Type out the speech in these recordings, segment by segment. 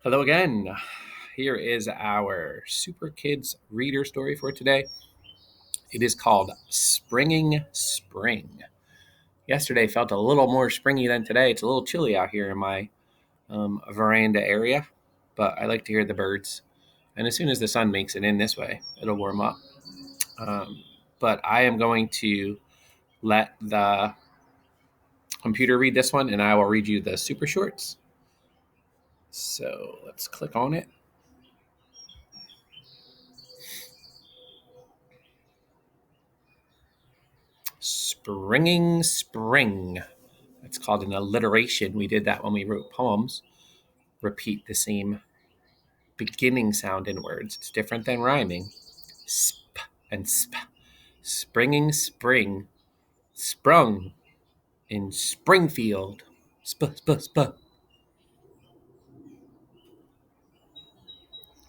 Hello again. Here is our Super Kids reader story for today. It is called Springing Spring. Yesterday felt a little more springy than today. It's a little chilly out here in my veranda area, but I like to hear the birds. And as soon as the sun makes it in this way, it'll warm up. But I am going to let the computer read this one, and I will read you the super shorts. So let's click on it. Springing Spring. It's called an alliteration. We did that when we wrote poems. Repeat the same beginning sound in words. It's different than rhyming. Sp and sp. Springing Spring. Sprung in Springfield. Sp, sp, sp.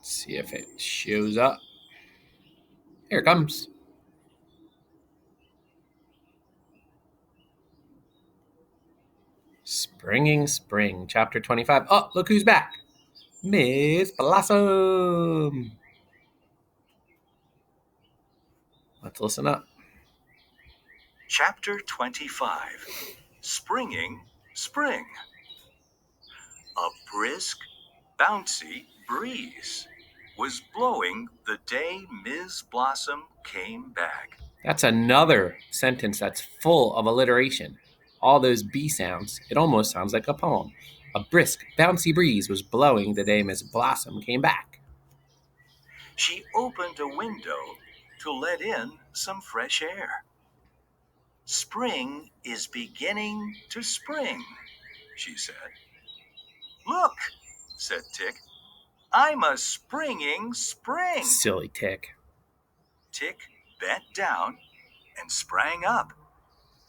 Let's see if it shows up. Here it comes. Springing Spring, chapter 25. Oh, look who's back. Miss Blossom. Let's listen up. Chapter 25, Springing Spring. A brisk, bouncy breeze was blowing the day Ms. Blossom came back. That's another sentence that's full of alliteration. All those B sounds. It almost sounds like a poem. A brisk, bouncy breeze was blowing the day Miss Blossom came back. She opened a window to let in some fresh air. Spring is beginning to spring, she said. Look, said Tick, I'm a springing spring. Silly Tick. Tick bent down and sprang up,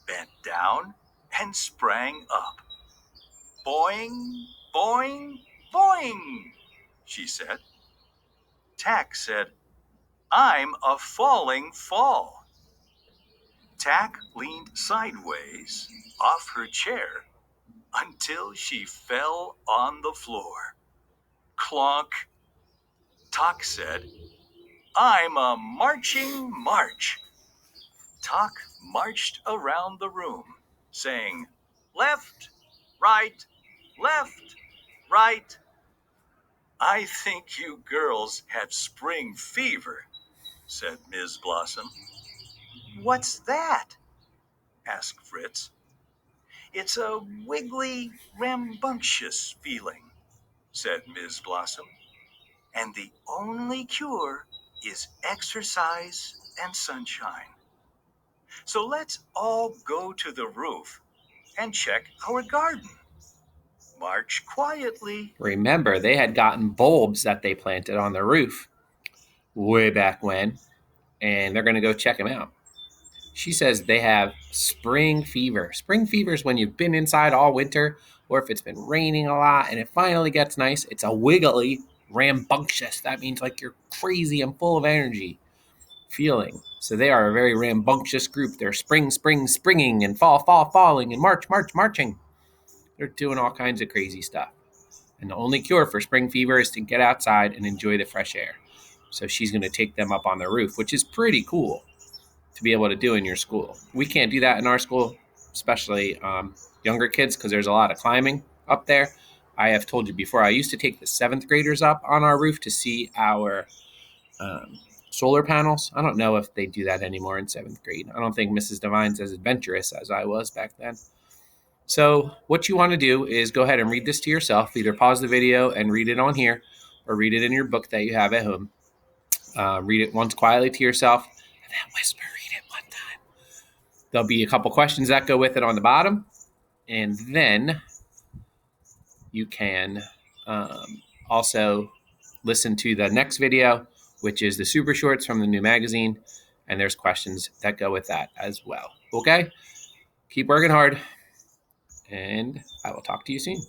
bent down and sprang up. Boing, boing, boing, she said. Tack said, I'm a falling fall. Tack leaned sideways off her chair until she fell on the floor. Clonk. Tock said, I'm a marching march. Tock marched around the room, saying, left, right, left, right. I think you girls have spring fever, said Ms. Blossom. What's that? Asked Fritz. It's a wiggly, rambunctious feeling, said Ms. Blossom. And the only cure is exercise and sunshine. So let's all go to the roof and check our garden. March quietly. Remember, they had gotten bulbs that they planted on the roof way back when, and they're going to go check them out. She says they have spring fever. Spring fever is when you've been inside all winter, or if it's been raining a lot and it finally gets nice. It's a wiggly, rambunctious. That means like you're crazy and full of energy feeling. So they are a very rambunctious group. They're springing, and falling, and marching. They're doing all kinds of crazy stuff. And the only cure for spring fever is to get outside and enjoy the fresh air. So she's going to take them up on the roof, which is pretty cool to be able to do in your school. We can't do that in our school, especially younger kids, because there's a lot of climbing up there. I have told you before, I used to take the 7th graders up on our roof to see our solar panels. I don't know if they do that anymore in 7th grade. I don't think Mrs. Devine's as adventurous as I was back then. So what you want to do is go ahead and read this to yourself. Either pause the video and read it on here, or read it in your book that you have at home. Read it once quietly to yourself, and then whisper read it one time. There'll be a couple questions that go with it on the bottom, and then you can also listen to the next video, which is the super shorts from the new magazine, and there's questions that go with that as well. Okay? Keep working hard, and I will talk to you soon.